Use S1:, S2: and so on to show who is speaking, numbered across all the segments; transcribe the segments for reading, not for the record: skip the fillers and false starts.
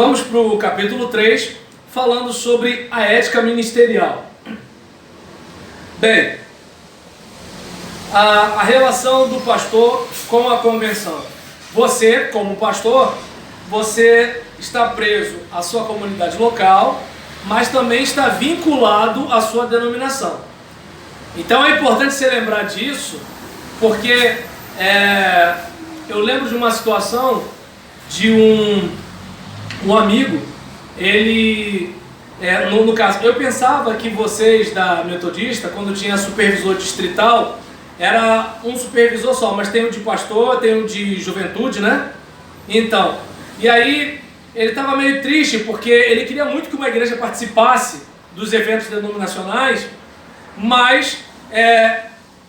S1: Vamos para o capítulo 3, falando sobre a ética ministerial. Bem, a relação do pastor com a convenção. Você, como pastor, você está preso à sua comunidade local, mas também está vinculado à sua denominação. Então é importante você lembrar disso, porque eu lembro de uma situação de um amigo, ele, no caso, eu pensava que vocês da Metodista, quando tinha supervisor distrital, era um supervisor só, mas tem o de pastor, tem o de juventude, né? Então, e aí ele estava meio triste, porque ele queria muito que uma igreja participasse dos eventos denominacionais, mas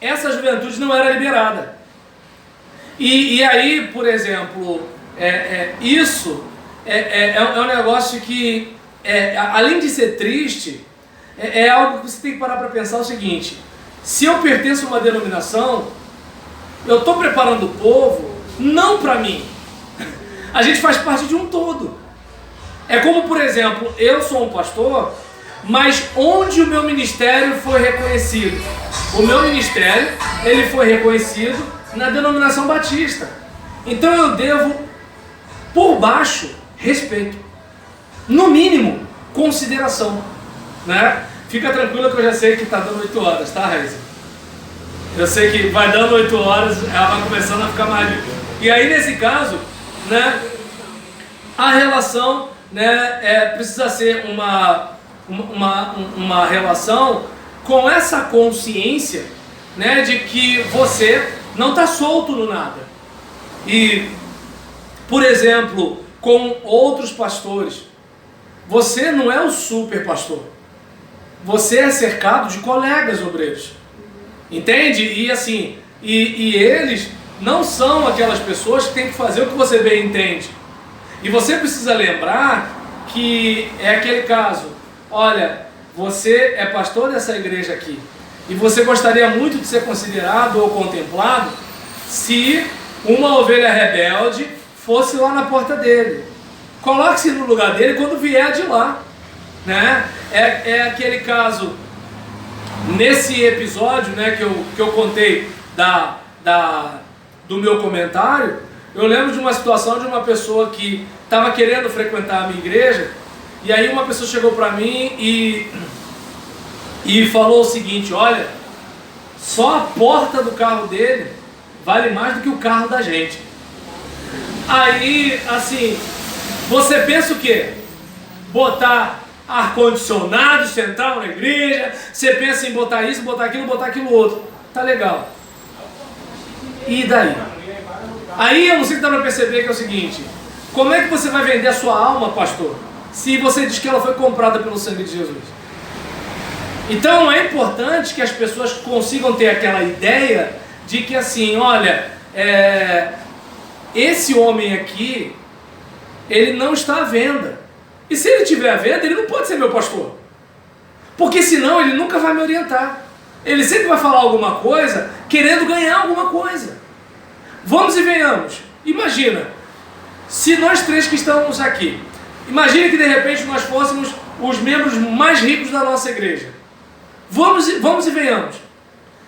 S1: essa juventude não era liberada. E aí, por exemplo, isso é um negócio que, além de ser triste, é algo que você tem que parar para pensar o seguinte: se eu pertenço a uma denominação, eu estou preparando o povo não para mim. A gente faz parte de um todo. É como, por exemplo, eu sou um pastor, mas onde o meu ministério foi reconhecido? O meu ministério, ele foi reconhecido na denominação batista. Então eu devo, por baixo, respeito. No mínimo, consideração. Né? Fica tranquila que eu já sei que está dando 8 horas, tá, Raíssa? Eu sei que vai dando 8 horas, ela vai começando a ficar mais... E aí, nesse caso, né, a relação, né, precisa ser uma relação com essa consciência, né, de que você não está solto no nada. E, por exemplo, com outros pastores, você não é o super pastor. Você é cercado de colegas obreiros. Entende? E assim, e eles não são aquelas pessoas que têm que fazer o que você bem entende. E você precisa lembrar que é aquele caso: olha, você é pastor dessa igreja aqui, e você gostaria muito de ser considerado ou contemplado se uma ovelha rebelde fosse lá na porta dele. Coloque-se no lugar dele quando vier de lá. Né? É aquele caso, nesse episódio, né, que eu contei do meu comentário. Eu lembro de uma situação de uma pessoa que estava querendo frequentar a minha igreja, e aí uma pessoa chegou para mim e falou o seguinte: olha, só a porta do carro dele vale mais do que o carro da gente. Aí, assim, você pensa o quê? Botar ar-condicionado central na igreja, você pensa em botar isso, botar aquilo outro. Tá legal. E daí? Aí eu não sei se dá para perceber que é o seguinte: como é que você vai vender a sua alma, pastor, se você diz que ela foi comprada pelo sangue de Jesus? Então é importante que as pessoas consigam ter aquela ideia de que, assim, olha, esse homem aqui, ele não está à venda. E se ele estiver à venda, ele não pode ser meu pastor. Porque senão ele nunca vai me orientar. Ele sempre vai falar alguma coisa querendo ganhar alguma coisa. Vamos e venhamos. Imagina, se nós três que estamos aqui, imagine que de repente nós fôssemos os membros mais ricos da nossa igreja. Vamos e venhamos.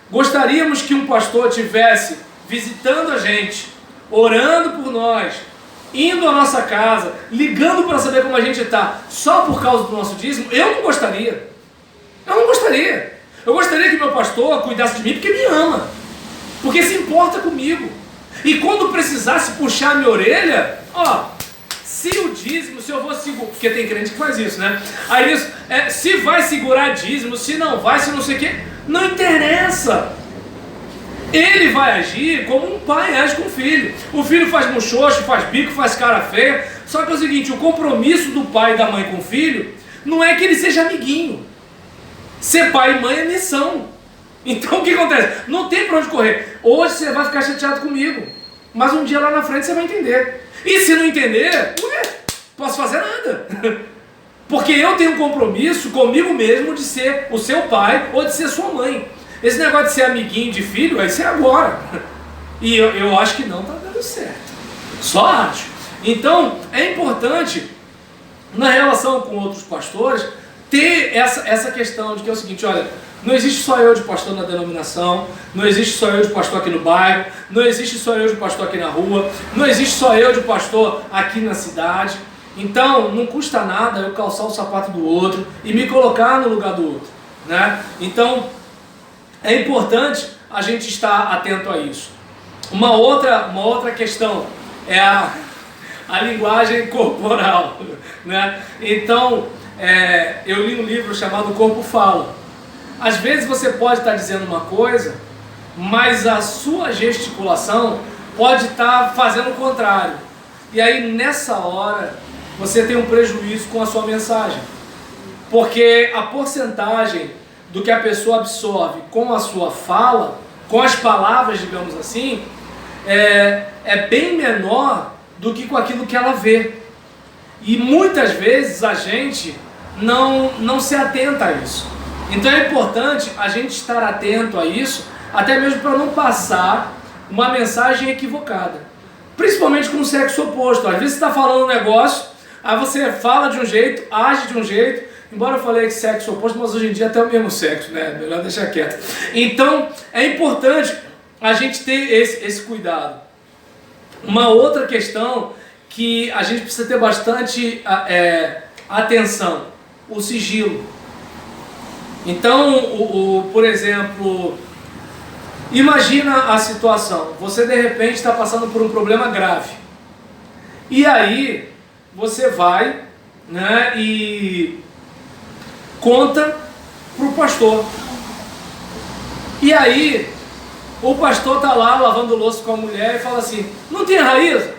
S1: Gostaríamos que um pastor estivesse visitando a gente, orando por nós, indo à nossa casa, ligando para saber como a gente está, só por causa do nosso dízimo? Eu não gostaria. Eu não gostaria. Eu gostaria que meu pastor cuidasse de mim porque me ama, porque se importa comigo. E quando precisasse puxar a minha orelha, ó, se o dízimo, se eu vou segurar, porque tem crente que faz isso, né? Aí isso, se vai segurar dízimo, se não vai, se não sei o quê, não interessa. Ele vai agir como um pai age com o filho. O filho faz muxoxo, faz bico, faz cara feia. Só que é o seguinte: o compromisso do pai e da mãe com o filho não é que ele seja amiguinho. Ser pai e mãe é missão. Então o que acontece? Não tem pra onde correr. Hoje você vai ficar chateado comigo, mas um dia lá na frente você vai entender. E se não entender, posso fazer nada. Porque eu tenho um compromisso comigo mesmo de ser o seu pai ou de ser sua mãe. Esse negócio de ser amiguinho de filho, vai ser agora. E eu acho que não está dando certo. Só acho. Então, é importante na relação com outros pastores, ter essa questão de que é o seguinte, olha, não existe só eu de pastor na denominação, não existe só eu de pastor aqui no bairro, não existe só eu de pastor aqui na rua, não existe só eu de pastor aqui na cidade. Então, não custa nada eu calçar o sapato do outro e me colocar no lugar do outro, né? Então, é importante a gente estar atento a isso. Uma outra questão é a linguagem corporal, né? Então, eu li um livro chamado O Corpo Fala. Às vezes você pode estar dizendo uma coisa, mas a sua gesticulação pode estar fazendo o contrário. E aí, nessa hora, você tem um prejuízo com a sua mensagem. Porque a porcentagem do que a pessoa absorve com a sua fala, com as palavras, digamos assim, é bem menor do que com aquilo que ela vê. E muitas vezes a gente não se atenta a isso. Então é importante a gente estar atento a isso, até mesmo para não passar uma mensagem equivocada. Principalmente com o sexo oposto. Às vezes você está falando um negócio, aí você fala de um jeito, age de um jeito, embora eu falei que sexo oposto, mas hoje em dia até o mesmo sexo, né? Melhor deixar quieto. Então é importante a gente ter esse cuidado. Uma outra questão que a gente precisa ter bastante atenção, o sigilo. Então, por exemplo, imagina a situação, você de repente está passando por um problema grave, e aí você vai, né, e conta para o pastor, e aí o pastor está lá lavando louça com a mulher e fala assim, não tem Raíza?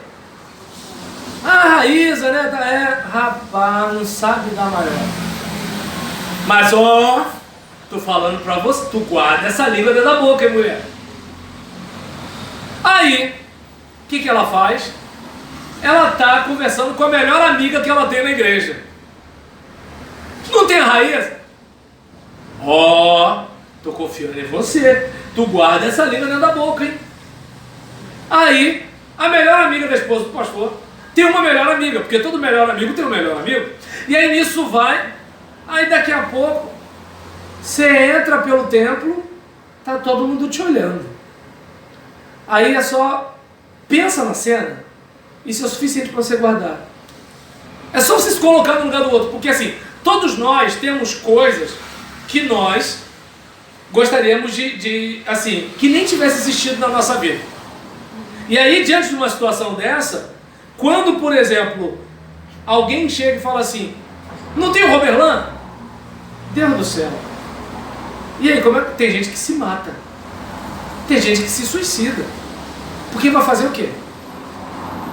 S1: Ah, Raíza, né, rapaz, não sabe da maré. Mas ó, tô falando pra você, tu guarda essa língua dentro da boca, hein, mulher? Aí, o que ela faz? Ela tá conversando com a melhor amiga que ela tem na igreja. Não tem raiz? Ó, tô confiando em você. Tu guarda essa língua dentro da boca, hein? Aí, a melhor amiga da esposa do pastor tem uma melhor amiga, porque todo melhor amigo tem um melhor amigo. E aí nisso vai. Aí daqui a pouco, você entra pelo templo, tá todo mundo te olhando. Aí é só, pensa na cena, isso é o suficiente para você guardar. É só você se colocar no lugar do outro, porque assim, todos nós temos coisas que nós gostaríamos assim, que nem tivesse existido na nossa vida. E aí, diante de uma situação dessa, quando, por exemplo, alguém chega e fala assim, não tem o Roberlan? Deus do céu. E aí, como é que tem gente que se mata? Tem gente que se suicida. Porque vai fazer o quê?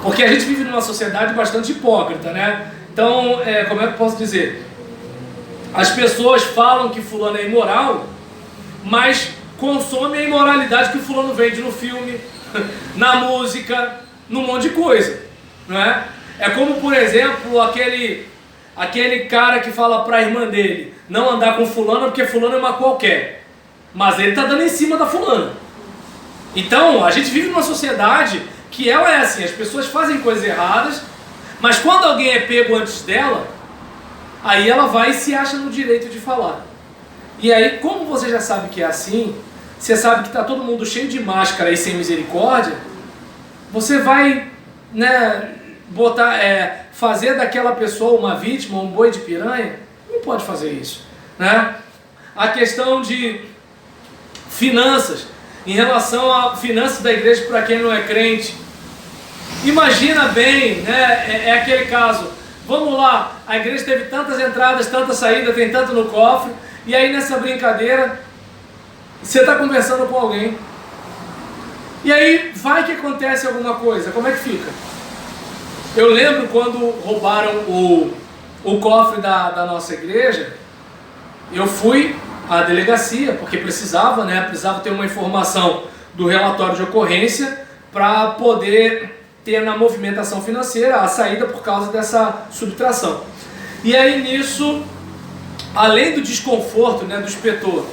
S1: Porque a gente vive numa sociedade bastante hipócrita, né? Então, como é que eu posso dizer? As pessoas falam que fulano é imoral, mas consomem a imoralidade que o fulano vende no filme, na música, num monte de coisa, não é? É como, por exemplo, aquele cara que fala para a irmã dele não andar com fulano porque fulano é uma qualquer, mas ele está dando em cima da fulana. Então, a gente vive numa sociedade que ela é assim, as pessoas fazem coisas erradas, mas quando alguém é pego antes dela, aí ela vai e se acha no direito de falar. E aí, como você já sabe que é assim, você sabe que está todo mundo cheio de máscara e sem misericórdia, você vai, né, fazer daquela pessoa uma vítima, um boi de piranha. Não pode fazer isso, né? A questão de finanças, em relação a finanças da igreja para quem não é crente, imagina bem, né? É aquele caso, vamos lá, a igreja teve tantas entradas, tanta saída, tem tanto no cofre, e aí nessa brincadeira, você está conversando com alguém, e aí vai que acontece alguma coisa, como é que fica? Eu lembro quando roubaram o cofre da nossa igreja, eu fui à delegacia, porque precisava, né? Precisava ter uma informação do relatório de ocorrência para poder ter na movimentação financeira a saída por causa dessa subtração. E aí nisso, além do desconforto, né, do inspetor,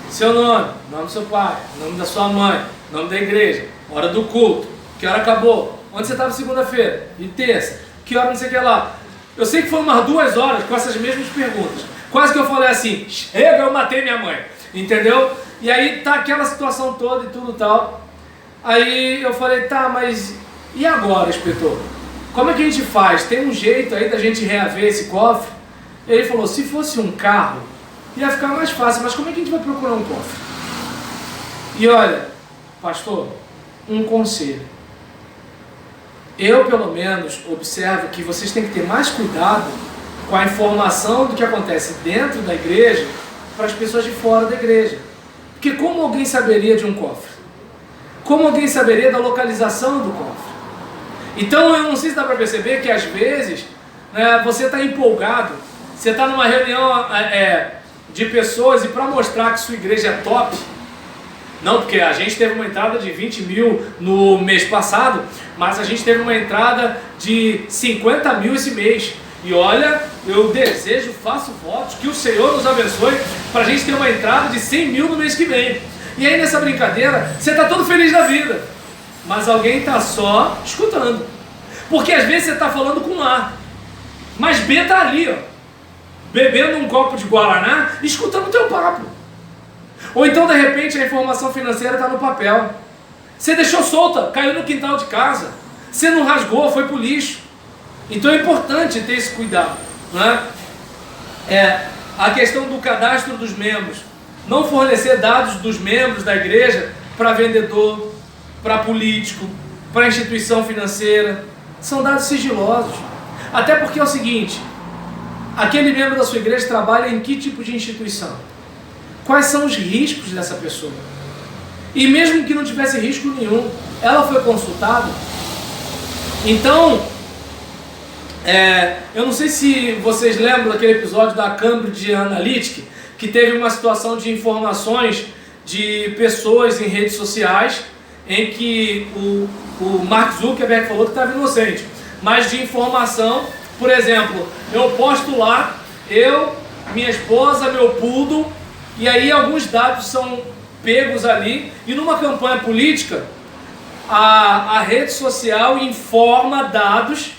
S1: seu nome do seu pai, nome da sua mãe, nome da igreja, hora do culto, que hora acabou, onde você estava segunda-feira e terça, que hora não sei o que lá. Eu sei que foi umas 2 horas com essas mesmas perguntas. Quase que eu falei assim, chega, eu matei minha mãe. Entendeu? E aí tá aquela situação toda e tudo tal. Aí eu falei, tá, mas e agora, inspetor? Como é que a gente faz? Tem um jeito aí da gente reaver esse cofre? Ele falou, se fosse um carro, ia ficar mais fácil, mas como é que a gente vai procurar um cofre? E olha, pastor, um conselho. Eu, pelo menos, observo que vocês têm que ter mais cuidado com a informação do que acontece dentro da igreja para as pessoas de fora da igreja. Porque como alguém saberia de um cofre? Como alguém saberia da localização do cofre? Então eu não sei se dá para perceber que às vezes, né, você está empolgado, você está numa reunião de pessoas e para mostrar que sua igreja é top, não, porque a gente teve uma entrada de 20 mil no mês passado, mas a gente teve uma entrada de 50 mil esse mês. E olha, eu desejo, faço votos, que o Senhor nos abençoe para a gente ter uma entrada de 100 mil no mês que vem. E aí nessa brincadeira, você está todo feliz da vida, mas alguém está só escutando. Porque às vezes você está falando com A, mas B está ali, ó, bebendo um copo de Guaraná, escutando o teu papo. Ou então de repente a informação financeira está no papel. Você deixou solta, caiu no quintal de casa. Você não rasgou, foi para o lixo. Então é importante ter esse cuidado, né? A questão do cadastro dos membros. Não fornecer dados dos membros da igreja para vendedor, para político, para instituição financeira. São dados sigilosos. Até porque é o seguinte, aquele membro da sua igreja trabalha em que tipo de instituição? Quais são os riscos dessa pessoa? E mesmo que não tivesse risco nenhum, ela foi consultada? Então, eu não sei se vocês lembram daquele episódio da Cambridge Analytica, que teve uma situação de informações de pessoas em redes sociais, em que o Mark Zuckerberg falou que estava inocente, mas de informação, por exemplo, eu posto lá, eu, minha esposa, meu poodle, e aí alguns dados são pegos ali, e numa campanha política, a rede social informa dados,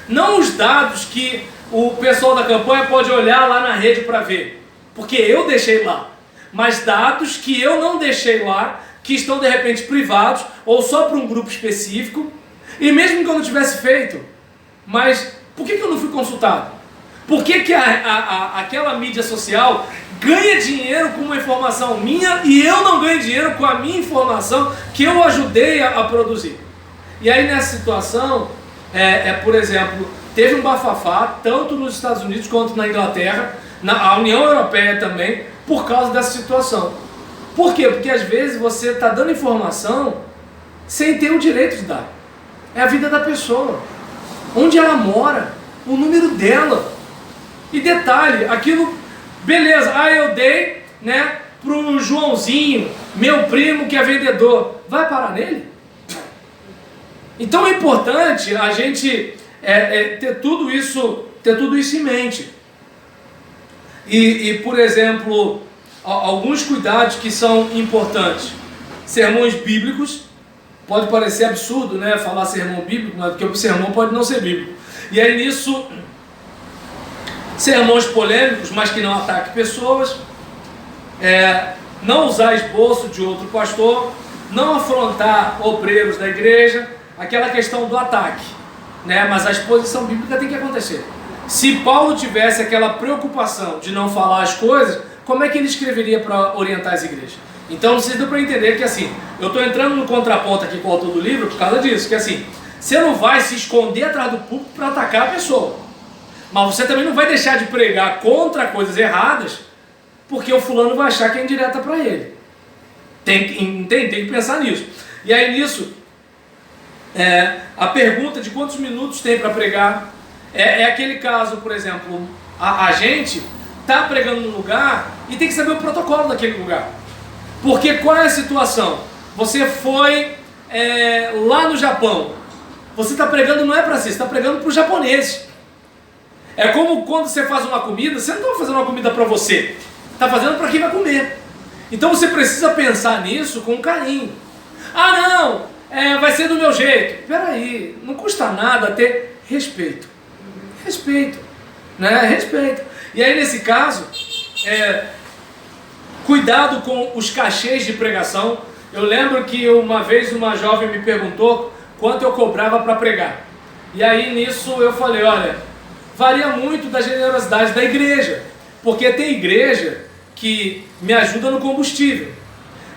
S1: não os dados que o pessoal da campanha pode olhar lá na rede para ver, porque eu deixei lá, mas dados que eu não deixei lá, que estão de repente privados, ou só para um grupo específico, e mesmo que eu não tivesse feito, mas por que eu não fui consultado? Por que aquela mídia social ganha dinheiro com uma informação minha e eu não ganho dinheiro com a minha informação que eu ajudei a produzir? E aí nessa situação, por exemplo, teve um bafafá, tanto nos Estados Unidos quanto na Inglaterra, na União Europeia também, por causa dessa situação. Por quê? Porque às vezes você está dando informação sem ter o direito de dar. É a vida da pessoa, onde ela mora, o número dela. E detalhe, aquilo, beleza, eu dei, né, pro Joãozinho, meu primo que é vendedor, vai parar nele? Então é importante a gente ter tudo isso em mente. E por exemplo, alguns cuidados que são importantes. Sermões bíblicos, pode parecer absurdo, né, falar sermão bíblico, mas porque o sermão pode não ser bíblico. E aí nisso, sermões polêmicos, mas que não ataquem pessoas, não usar esboço de outro pastor, não afrontar obreiros da igreja, aquela questão do ataque, né? Mas a exposição bíblica tem que acontecer. Se Paulo tivesse aquela preocupação de não falar as coisas, como é que ele escreveria para orientar as igrejas? Então vocês dão para entender que assim, eu estou entrando no contraponto aqui com o autor do livro por causa disso, que assim, você não vai se esconder atrás do púlpito para atacar a pessoa, mas você também não vai deixar de pregar contra coisas erradas, porque o fulano vai achar que é indireta para ele. Tem que pensar nisso. E aí nisso, a pergunta de quantos minutos tem para pregar, é aquele caso, por exemplo, a gente está pregando num lugar e tem que saber o protocolo daquele lugar. Porque qual é a situação? Você foi lá no Japão, você está pregando não é para si, você está pregando para os japoneses. É como quando você faz uma comida, você não está fazendo uma comida para você, está fazendo para quem vai comer. Então você precisa pensar nisso com carinho. Ah não, vai ser do meu jeito. Espera aí, não custa nada ter respeito. Respeito. né? Respeito. E aí nesse caso, cuidado com os cachês de pregação. Eu lembro que uma vez uma jovem me perguntou quanto eu cobrava para pregar. E aí nisso eu falei, olha, varia muito da generosidade da igreja, porque tem igreja que me ajuda no combustível.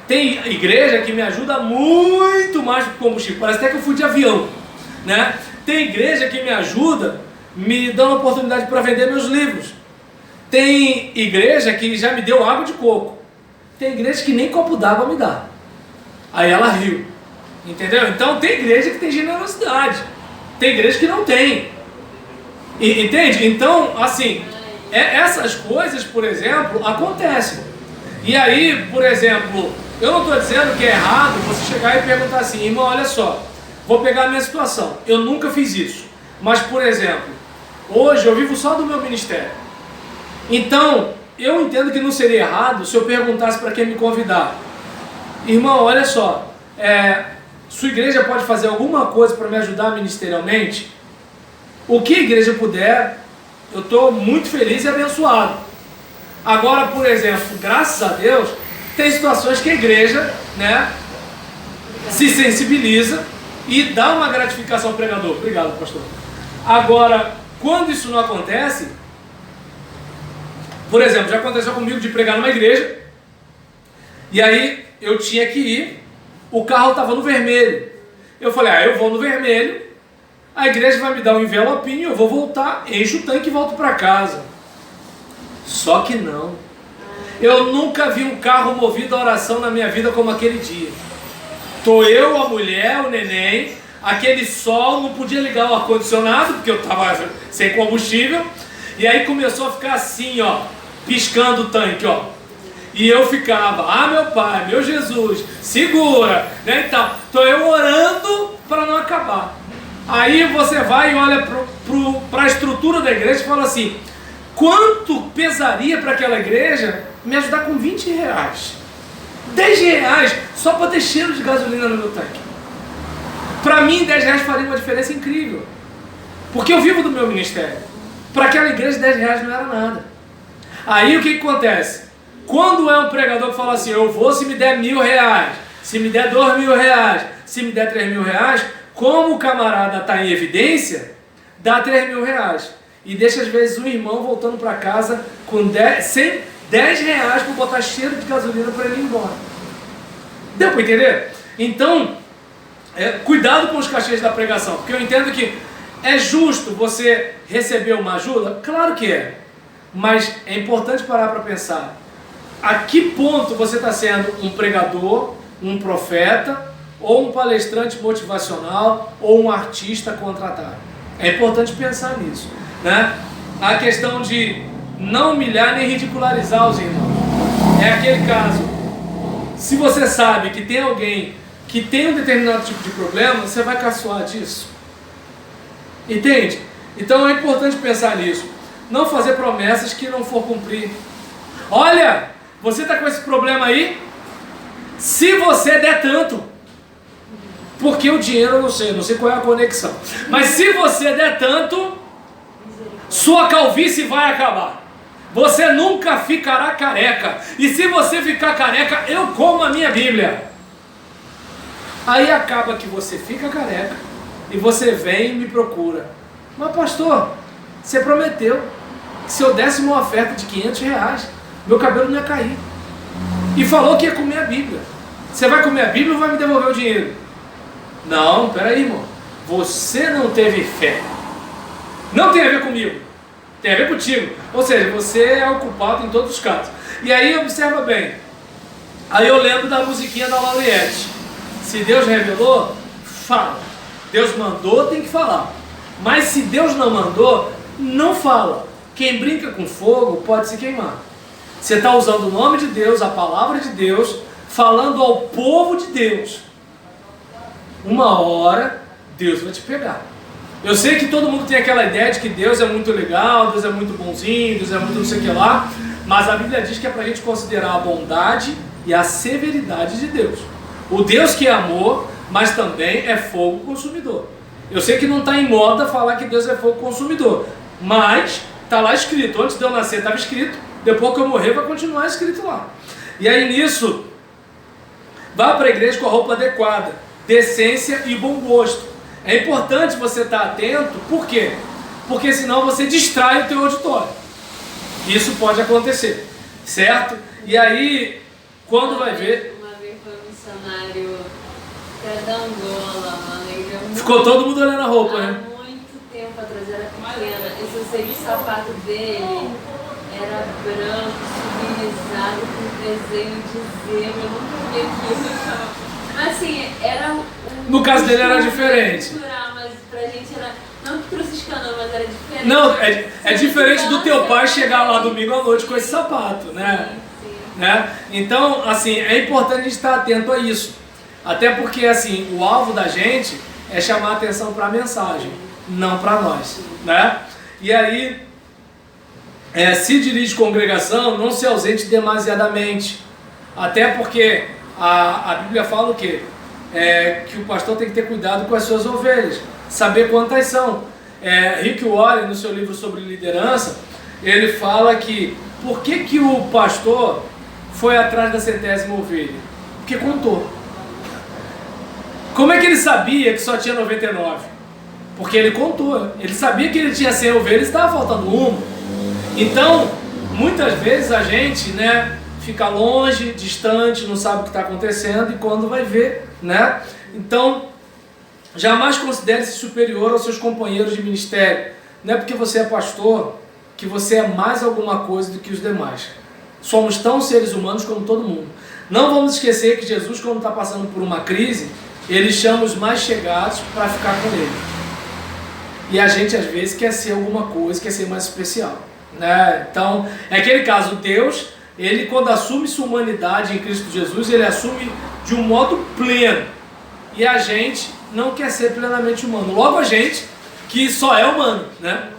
S1: Tem igreja que me ajuda muito mais no combustível, parece até que eu fui de avião, né? Tem igreja que me ajuda, me dando oportunidade para vender meus livros. Tem igreja que já me deu água de coco. Tem igreja que nem copo d'água me dá. Aí ela riu, entendeu? Então tem igreja que tem generosidade, tem igreja que não tem, entende? Então, assim, essas coisas, por exemplo, acontecem. E aí, por exemplo, eu não estou dizendo que é errado você chegar e perguntar assim, irmão, olha só, vou pegar a minha situação, eu nunca fiz isso, mas, por exemplo, hoje eu vivo só do meu ministério. Então, eu entendo que não seria errado se eu perguntasse para quem me convidar, irmão, olha só, sua igreja pode fazer alguma coisa para me ajudar ministerialmente? O que a igreja puder, eu estou muito feliz e abençoado. Agora, por exemplo, graças a Deus, tem situações que a igreja, né, se sensibiliza e dá uma gratificação ao pregador. Obrigado, pastor. Agora, quando isso não acontece, por exemplo, já aconteceu comigo de pregar numa igreja, e aí eu tinha que ir, o carro estava no vermelho. Eu falei, eu vou no vermelho, a igreja vai me dar um envelopinho, eu vou voltar, encho o tanque e volto para casa. Só que não. Eu nunca vi um carro movido a oração na minha vida como aquele dia. Tô eu, a mulher, o neném, aquele sol, não podia ligar o ar-condicionado, porque eu estava sem combustível, e aí começou a ficar assim, ó, piscando o tanque, ó. E eu ficava, meu Pai, meu Jesus, segura, né? Então, estou eu orando para não acabar. Aí você vai e olha para a estrutura da igreja e fala assim, quanto pesaria para aquela igreja me ajudar com 20 reais? 10 reais só para ter cheiro de gasolina no meu tanque. Para mim, 10 reais faria uma diferença incrível. Porque eu vivo do meu ministério. Para aquela igreja, 10 reais não era nada. Aí o que acontece? Quando é um pregador que fala assim, eu vou se me der 1.000 reais, se me der 2.000 reais, se me der 3.000 reais, como o camarada está em evidência, dá 3.000 reais. E deixa às vezes um irmão voltando para casa com 10 reais para botar cheiro de gasolina para ele ir embora. Deu para entender? Então, cuidado com os cachês da pregação, porque eu entendo que é justo você receber uma ajuda, claro que é, mas é importante parar para pensar, a que ponto você está sendo um pregador, um profeta, ou um palestrante motivacional, ou um artista contratado. É importante pensar nisso, né? A questão de não humilhar nem ridicularizar os irmãos. É aquele caso, se você sabe que tem alguém que tem um determinado tipo de problema, você vai caçoar disso. Entende? Então é importante pensar nisso. Não fazer promessas que não for cumprir. Olha, você está com esse problema aí? Se você der tanto, porque o dinheiro eu não sei qual é a conexão, mas se você der tanto, sua calvície vai acabar. Você nunca ficará careca. E se você ficar careca, eu como a minha Bíblia. Aí acaba que você fica careca e você vem e me procura. Mas pastor, você prometeu que se eu desse uma oferta de 500 reais, meu cabelo não ia cair. E falou que ia comer a Bíblia. Você vai comer a Bíblia ou vai me devolver o dinheiro? Não, peraí, irmão. Você não teve fé. Não tem a ver comigo. Tem a ver contigo. Ou seja, você é o culpado em todos os casos. E aí, observa bem. Aí eu lembro da musiquinha da Lauriette. Se Deus revelou, fala. Deus mandou, tem que falar. Mas se Deus não mandou, não fala. Quem brinca com fogo pode se queimar. Você está usando o nome de Deus, a palavra de Deus, falando ao povo de Deus. Uma hora, Deus vai te pegar. Eu sei que todo mundo tem aquela ideia de que Deus é muito legal, Deus é muito bonzinho, Deus é muito não sei o que lá, mas a Bíblia diz que é para a gente considerar a bondade e a severidade de Deus. O Deus que é amor, mas também é fogo consumidor. Eu sei que não está em moda falar que Deus é fogo consumidor, mas está lá escrito. Antes de eu nascer estava escrito, depois que eu morrer vai continuar escrito lá. E aí nisso, vá para a igreja com a roupa adequada, decência e bom gosto. É importante você estar atento, por quê? Porque senão você distrai o teu auditório. Isso pode acontecer, certo? E aí, quando vai ver...
S2: Uma vez foi um missionário da Angola, mano.
S1: Ficou todo mundo olhando a roupa, né?
S2: Há muito tempo atrás, era pequena. E se você viu o sapato dele, era branco, subilizado, com desenho de zebra. Eu nunca vi aquilo. Mas assim, era
S1: no caso dele era diferente.
S2: Cultural, mas pra gente era, não franciscano, mas era diferente.
S1: Não, é diferente do teu pai chegar lá domingo à noite com esse sapato, né?
S2: Sim, sim.
S1: Né? Então, assim, é importante a gente estar atento a isso. Até porque, assim, o alvo da gente é chamar a atenção para a mensagem, não para nós, né? E aí, se dirige congregação, não se ausente demasiadamente. Até porque a Bíblia fala o quê? Que o pastor tem que ter cuidado com as suas ovelhas, saber quantas são. Rick Warren, no seu livro sobre liderança, ele fala que por que o pastor foi atrás da 100ª ovelha? Porque contou. Como é que ele sabia que só tinha 99? Porque ele contou. Ele sabia que ele tinha 100 ovelhas e estava faltando uma. Então, muitas vezes a gente, né, fica longe, distante, não sabe o que está acontecendo e quando vai ver, né? Então, jamais considere-se superior aos seus companheiros de ministério. Não é porque você é pastor que você é mais alguma coisa do que os demais. Somos tão seres humanos como todo mundo. Não vamos esquecer que Jesus, quando está passando por uma crise, ele chama os mais chegados para ficar com ele. E a gente às vezes quer ser alguma coisa, quer ser mais especial, né? Então, é aquele caso, Deus, ele quando assume sua humanidade em Cristo Jesus, ele assume de um modo pleno. E a gente não quer ser plenamente humano. Logo a gente, que só é humano, né?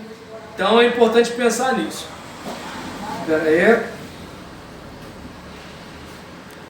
S1: Então é importante pensar nisso. Espera aí.